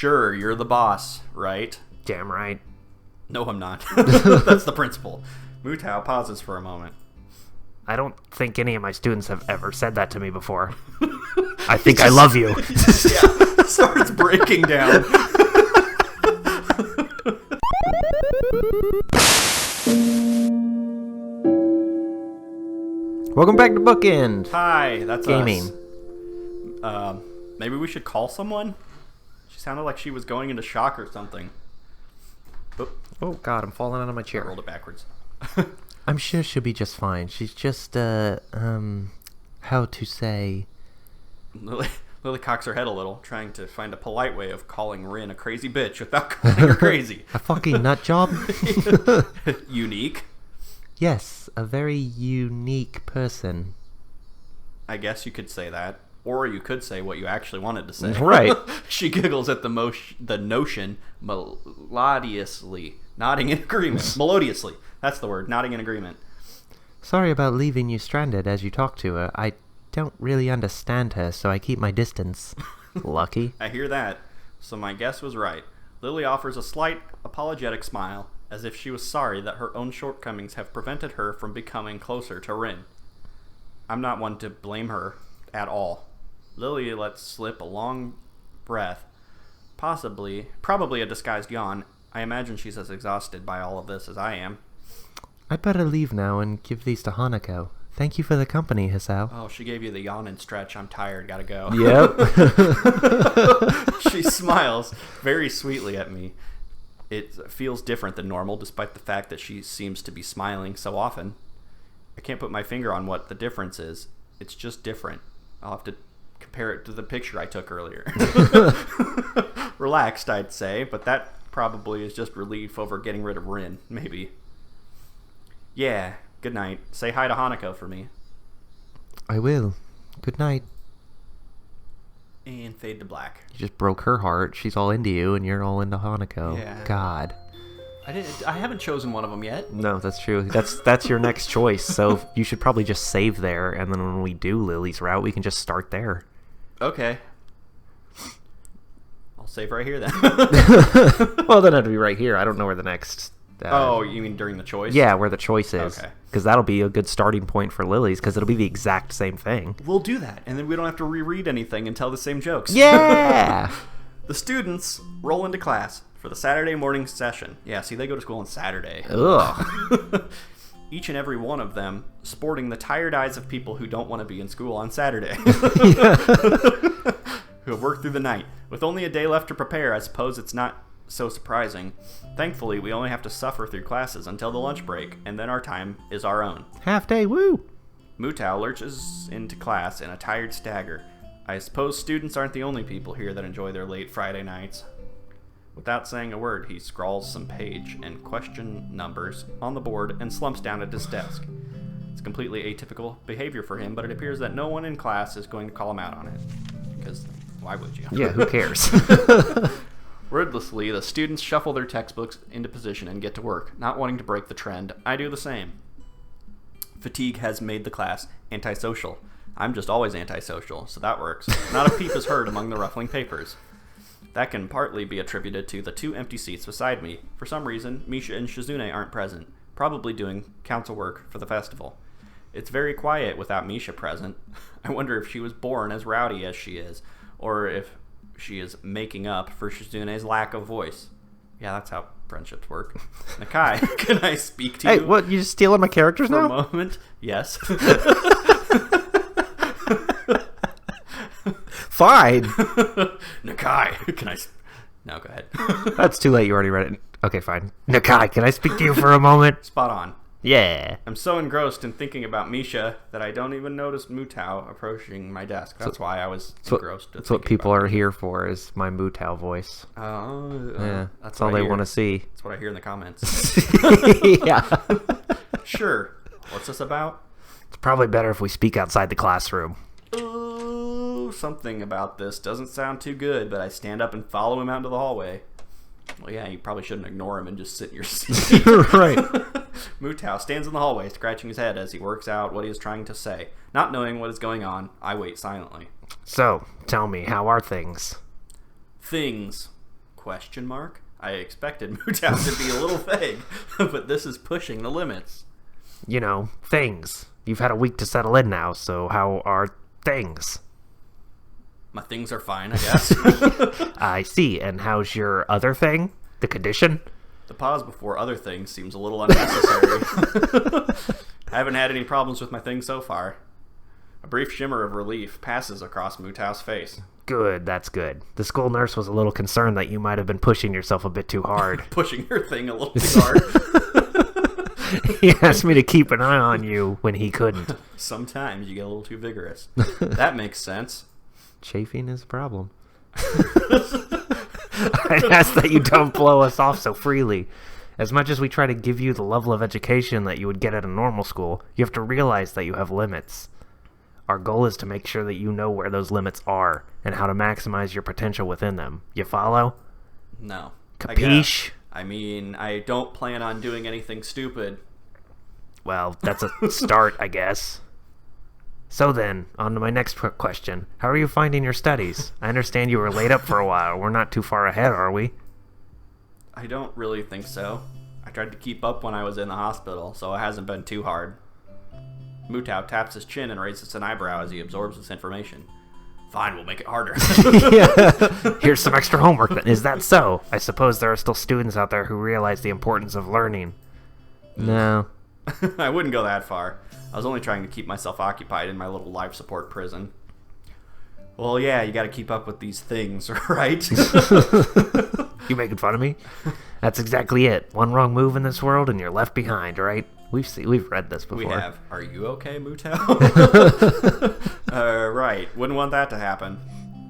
Sure, you're the boss, right? Damn right. No, I'm not. That's the principal. Mutou pauses for a moment. I don't think any of my students have ever said that to me before. I think I love you. Yeah, starts breaking down. Welcome back to Bookend. Hi, that's gaming. Us. Maybe we should call someone? She sounded like she was going into shock or something. Oh god, I'm falling out of my I chair. rolled it backwards. I'm sure she'll be just fine. She's just, how to say... Lily cocks her head a little, trying to find a polite way of calling Rin a crazy bitch without calling her crazy. A fucking nut job? Unique? Yes, a very unique person. I guess you could say that. Or you could say what you actually wanted to say. Right. She giggles at the notion melodiously, nodding in agreement. Melodiously. That's the word, nodding in agreement. Sorry about leaving you stranded as you talk to her. I don't really understand her, so I keep my distance. Lucky. I hear that. So my guess was right. Lily offers a slight, apologetic smile, as if she was sorry that her own shortcomings have prevented her from becoming closer to Rin. I'm not one to blame her at all. Lily lets slip a long breath, probably a disguised yawn. I imagine she's as exhausted by all of this as I am. I'd better leave now and give these to Hanako. Thank you for the company, Hisao. Oh, she gave you the yawn and stretch. I'm tired. Gotta go. Yep. She smiles very sweetly at me. It feels different than normal, despite the fact that she seems to be smiling so often. I can't put my finger on what the difference is. It's just different. I'll have to compare it to the picture I took earlier. Relaxed, I'd say, but that probably is just relief over getting rid of Rin, maybe. Yeah, good night. Say hi to Hanako for me. I will. Good night. And fade to black. You just broke her heart. She's all into you, and you're all into Hanako. Yeah. God. I haven't chosen one of them yet. No, that's true. That's your next choice. So you should probably just save there, and then when we do Lily's route, we can just start there. Okay. I'll save right here then. Well, then it'd be right here. I don't know where the next... oh, you mean during the choice? Yeah, where the choice is. Okay. Because that'll be a good starting point for Lily's, because it'll be the exact same thing. We'll do that, and then we don't have to reread anything and tell the same jokes. Yeah! The students roll into class for the Saturday morning session. Yeah, see, they go to school on Saturday. Ugh. Each and every one of them sporting the tired eyes of people who don't want to be in school on Saturday. Who have worked through the night. With only a day left to prepare, I suppose it's not so surprising. Thankfully, we only have to suffer through classes until the lunch break, and then our time is our own. Half day, woo! Mutou lurches into class in a tired stagger. I suppose students aren't the only people here that enjoy their late Friday nights. Without saying a word, he scrawls some page and question numbers on the board and slumps down at his desk. It's completely atypical behavior for him, but it appears that no one in class is going to call him out on it. Because why would you? Yeah, who cares? Wordlessly, the students shuffle their textbooks into position and get to work. Not wanting to break the trend, I do the same. Fatigue has made the class antisocial. I'm just always antisocial, so that works. Not a peep is heard among the ruffling papers. That can partly be attributed to the two empty seats beside me. For some reason, Misha and Shizune aren't present, probably doing council work for the festival. It's very quiet without Misha present. I wonder if she was born as rowdy as she is, or if she is making up for Shizune's lack of voice. Yeah, that's how friendships work. Nakai, can I speak to you? Hey, what, you just stealing my characters for now? a moment? Yes. Fine. Nakai, can I... No, go ahead. That's too late. You already read it. Okay, fine. Nakai, can I speak to you for a moment? Spot on. Yeah. I'm so engrossed in thinking about Misha that I don't even notice Mutou approaching my desk. That's why I was engrossed. That's what people are here for, is my Mutou voice. Yeah, that's all they want to see. That's what I hear in the comments. Yeah. Sure. What's this about? It's probably better if we speak outside the classroom. Ooh, something about this doesn't sound too good, but I stand up and follow him out into the hallway. Well, yeah, you probably shouldn't ignore him and just sit in your seat. Right. Mutou stands in the hallway, scratching his head as he works out what he is trying to say. Not knowing what is going on, I wait silently. So, tell me, how are things? Things. Question mark? I expected Mutou to be a little vague, but this is pushing the limits. You know, things. You've had a week to settle in now, so how are things? My things are fine, I guess. I see. And how's your other thing? The condition? The pause before other things seems a little unnecessary. I haven't had any problems with my things so far. A brief shimmer of relief passes across Mutou's face. Good, that's good. The school nurse was a little concerned that you might have been pushing yourself a bit too hard. Pushing your thing a little too hard. He asked me to keep an eye on you when he couldn't. Sometimes you get a little too vigorous. That makes sense. Chafing is a problem. I ask that you don't blow us off so freely. As much as we try to give you the level of education that you would get at a normal school, you have to realize that you have limits. Our goal is to make sure that you know where those limits are and how to maximize your potential within them. You follow? No. Capiche? I mean, I don't plan on doing anything stupid. Well, that's a start, I guess. So then, on to my next question. How are you finding your studies? I understand you were laid up for a while. We're not too far ahead, are we? I don't really think so. I tried to keep up when I was in the hospital, so it hasn't been too hard. Mutou taps his chin and raises an eyebrow as he absorbs this information. Fine, we'll make it harder. Yeah. Here's some extra homework then. Is that so? I suppose there are still students out there who realize the importance of learning. No. I wouldn't go that far. I was only trying to keep myself occupied in my little life support prison. Well, yeah, you gotta keep up with these things, right? You making fun of me? That's exactly it. One wrong move in this world and you're left behind, right? We've read this before. We have. Are you okay, Mutou? Right. Wouldn't want that to happen.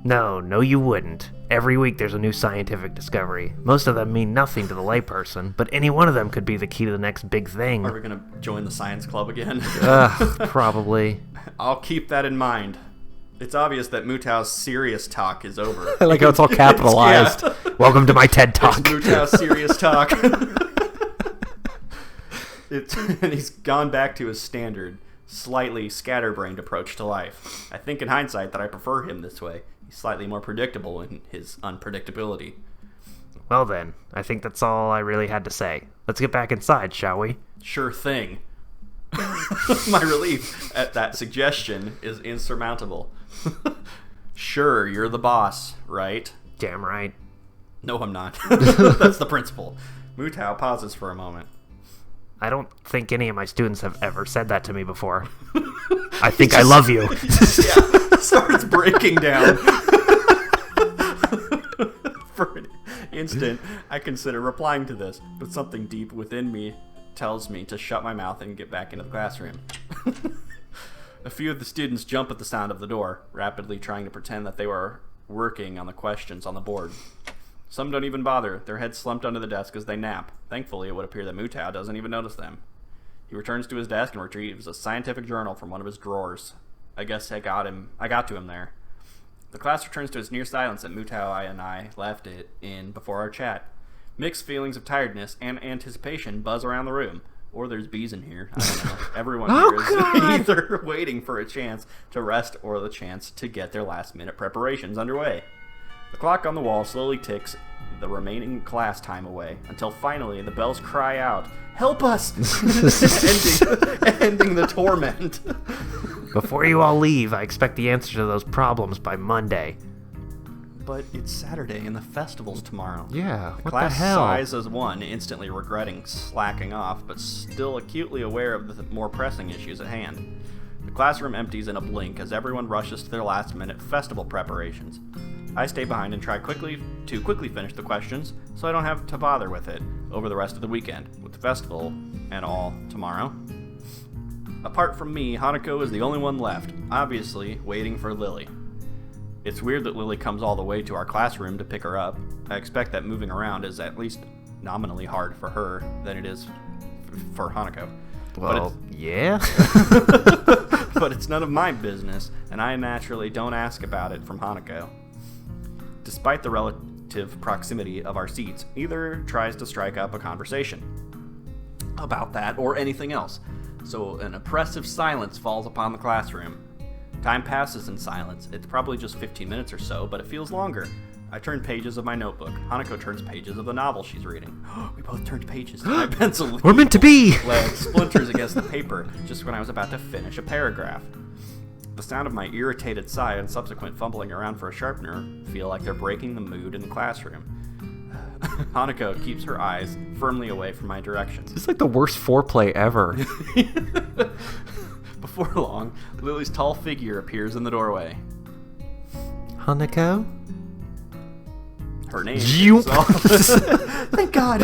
No, you wouldn't. Every week there's a new scientific discovery. Most of them mean nothing to the layperson, but any one of them could be the key to the next big thing. Are we gonna join the science club again? Probably. I'll keep that in mind. It's obvious that Mutou's serious talk is over. I like how it's all capitalized. Yeah. Welcome to my TED Talk. It's Mutou's serious talk. And he's gone back to his standard, slightly scatterbrained approach to life. I think in hindsight that I prefer him this way. He's slightly more predictable in his unpredictability. Well then, I think that's all I really had to say. Let's get back inside, shall we? Sure thing. My relief at that suggestion is insurmountable. Sure, you're the boss, right? Damn right. No, I'm not. That's the principle. Mutou pauses for a moment. I don't think any of my students have ever said that to me before. I think I love you. Yeah, starts breaking down. For an instant, I consider replying to this, but something deep within me tells me to shut my mouth and get back into the classroom. A few of the students jump at the sound of the door, rapidly trying to pretend that they were working on the questions on the board. Some don't even bother, their heads slumped under the desk as they nap. Thankfully, it would appear that Mutou doesn't even notice them. He returns to his desk and retrieves a scientific journal from one of his drawers. I guess I got to him there. The class returns to its near silence that Mutou and I left it in before our chat. Mixed feelings of tiredness and anticipation buzz around the room. Or there's bees in here. I don't know. Everyone here is either waiting for a chance to rest or the chance to get their last-minute preparations underway. The clock on the wall slowly ticks the remaining class time away until finally the bells cry out, "Help us!" ending the torment. Before you all leave, I expect the answer to those problems by Monday. But it's Saturday and the festival's tomorrow. Yeah, what the Class hell? sighs as one, instantly regretting slacking off, but still acutely aware of the more pressing issues at hand. The classroom empties in a blink as everyone rushes to their last-minute festival preparations. I stay behind and try to quickly finish the questions so I don't have to bother with it over the rest of the weekend, with the festival and all tomorrow. Apart from me, Hanako is the only one left, obviously waiting for Lilly. It's weird that Lilly comes all the way to our classroom to pick her up. I expect that moving around is at least nominally hard for her than it is for Hanako. Well, yeah. But it's none of my business, and I naturally don't ask about it from Hanako. Despite the relative proximity of our seats, neither tries to strike up a conversation about that or anything else, so an oppressive silence falls upon the classroom. Time passes in silence. It's probably just 15 minutes or so, but it feels longer. I turn pages of my notebook. Hanako turns pages of the novel she's reading. We both turned pages. My pencil We're meant to be! lead splinters against the paper just when I was about to finish a paragraph. The sound of my irritated sigh and subsequent fumbling around for a sharpener feel like they're breaking the mood in the classroom. Hanako keeps her eyes firmly away from my direction. It's like the worst foreplay ever. Before long, Lily's tall figure appears in the doorway. Hanako? Her name You. is Thank God.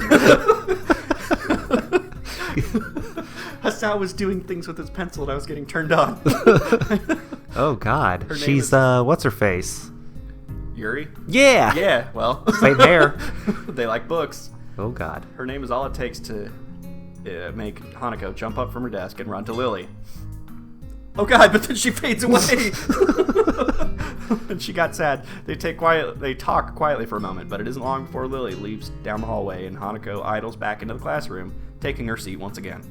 Hisao was doing things with his pencil and I was getting turned on. Oh God. Her name She's is- what's her face? Yuri? Yeah. Yeah, well. Same hair. They like books. Oh God. Her name is all it takes to make Hanako jump up from her desk and run to Lily. Oh God, but then she fades away. And she got sad. They talk quietly for a moment, but it isn't long before Lily leaves down the hallway and Hanako idles back into the classroom, taking her seat once again.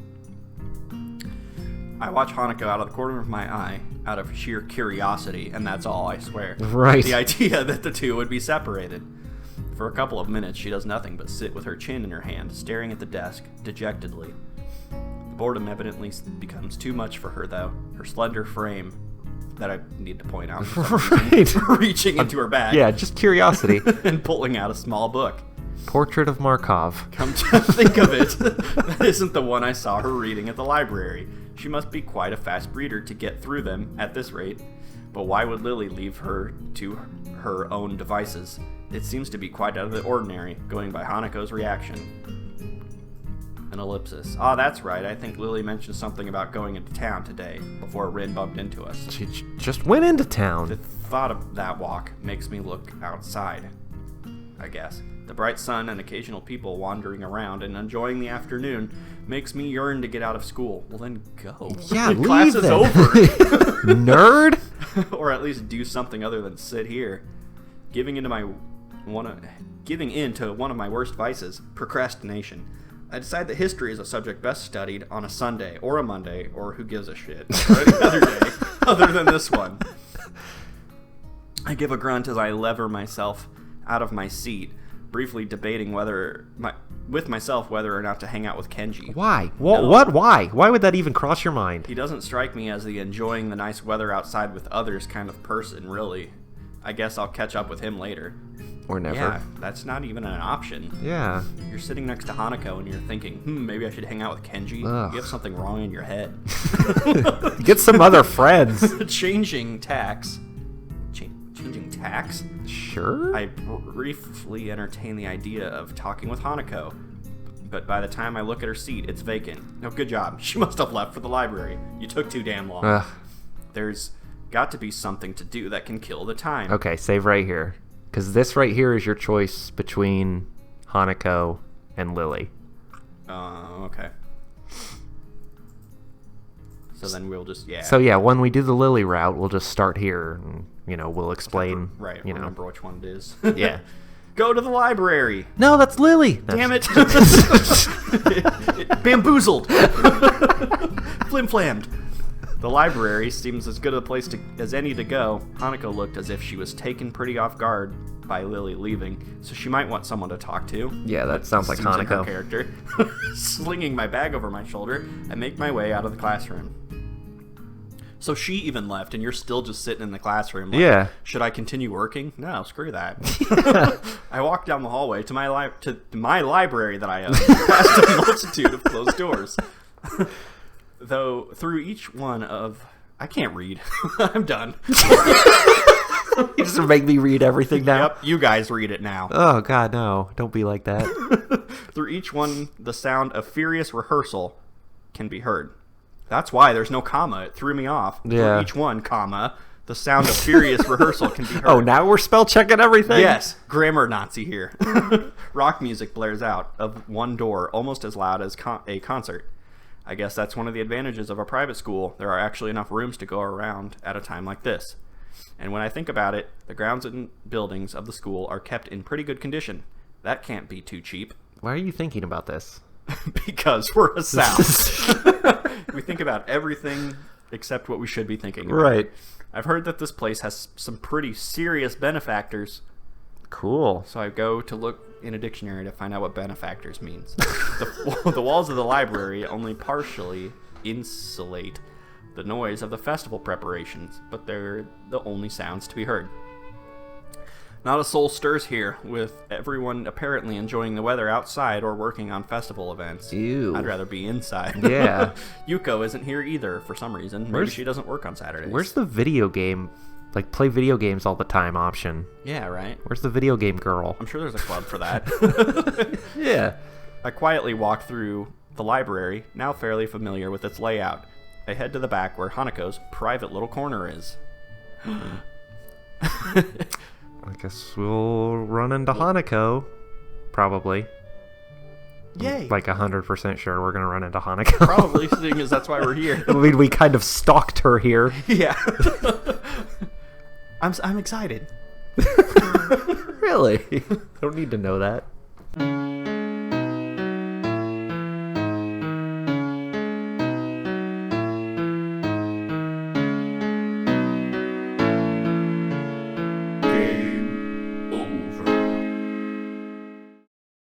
I watch Hanako out of the corner of my eye, out of sheer curiosity, and that's all, I swear. Right. The idea that the two would be separated. For a couple of minutes, she does nothing but sit with her chin in her hand, staring at the desk, dejectedly. The boredom evidently becomes too much for her, though. Her slender frame, that I need to point out, Right. reaching into her bag Yeah, just curiosity. and pulling out a small book. Portrait of Markov. Come to think of it, that isn't the one I saw her reading at the library. She must be quite a fast reader to get through them at this rate. But why would Lily leave her to her own devices? It seems to be quite out of the ordinary, going by Hanako's reaction. An ellipsis. Ah, that's right. I think Lily mentioned something about going into town today, before Rin bumped into us. She just went into The town. thought of that walk makes me look outside, I guess. The bright sun and occasional people wandering around and enjoying the afternoon makes me yearn to get out of school. Well, then go. Yeah, The class leave is then. over. Nerd. Or at least do something other than sit here. Giving in to one of my worst vices, procrastination. I decide that history is a subject best studied on a Sunday or a Monday, or who gives a shit, or any other day other than this one. I give a grunt as I lever myself out of my seat, briefly debating with myself whether or not to hang out with Kenji. Why? No. What? Why? Why would that even cross your mind? He doesn't strike me as the enjoying the nice weather outside with others kind of person, really. I guess I'll catch up with him later. Or never. Yeah, that's not even an option. Yeah. You're sitting next to Hanako and you're thinking, maybe I should hang out with Kenji. Ugh. You have something wrong in your head. Get some other friends. Changing tacks. Changing tacks? Sure. I briefly entertain the idea of talking with Hanako, but by the time I look at her seat, it's vacant. No, good job. She must have left for the library. You took too damn long. Ugh. There's got to be something to do that can kill the time. Okay, save right here. Because this right here is your choice between Hanako and Lily. Okay. So then we'll just, yeah. So yeah, when we do the Lily route, we'll just start here and, we'll explain. Right, remember which one it is. Yeah. Go to the library. No, that's Lily. Damn it. Bamboozled. Flim-flammed. The library seems as good a place as any to go. Hanako looked as if she was taken pretty off guard by Lily leaving, so she might want someone to talk to. Yeah, that sounds like Seems like her Hanako. character. Slinging my bag over my shoulder, I make my way out of the classroom. So she even left, and you're still just sitting in the classroom. Like, Yeah. Should I continue working? No, screw that. I walk down the hallway to my library that I own, past a multitude of closed doors. Though through each one of... I can't read. I'm done. You just make me read everything now? Yep, you guys read it now. Oh, God, no. Don't be like that. Through each one, the sound of furious rehearsal can be heard. That's why there's no comma. It threw me off. Yeah. Through each one, comma, the sound of furious rehearsal can be heard. Oh, now we're spell checking everything? Yes, grammar Nazi here. Rock music blares out of one door, almost as loud as a concert. I guess that's one of the advantages of a private school. There are actually enough rooms to go around at a time like this. And when I think about it, the grounds and buildings of the school are kept in pretty good condition. That can't be too cheap. Why are you thinking about this? Because we're a South. We think about everything except what we should be thinking about. Right. I've heard that this place has some pretty serious benefactors. Cool. So I go to look in a dictionary to find out what benefactors means. The walls of the library only partially insulate the noise of the festival preparations, but they're the only sounds to be heard. Not a soul stirs here, with everyone apparently enjoying the weather outside or working on festival events. Ew. I'd rather be inside. Yeah. Yuko isn't here either for some reason. Maybe she doesn't work on Saturdays. Where's the video game, like play video games all the time option? Yeah, right? Where's the video game girl? I'm sure there's a club for that. Yeah. I quietly walk through the library, now fairly familiar with its layout. I head to the back where Hanako's private little corner is. I guess we'll run into Hanako. Probably. Yay! Like 100% sure we're going to run into Hanako. Probably, seeing as that's why we're here. I mean, we kind of stalked her here. Yeah. I'm excited. Really? I don't need to know that.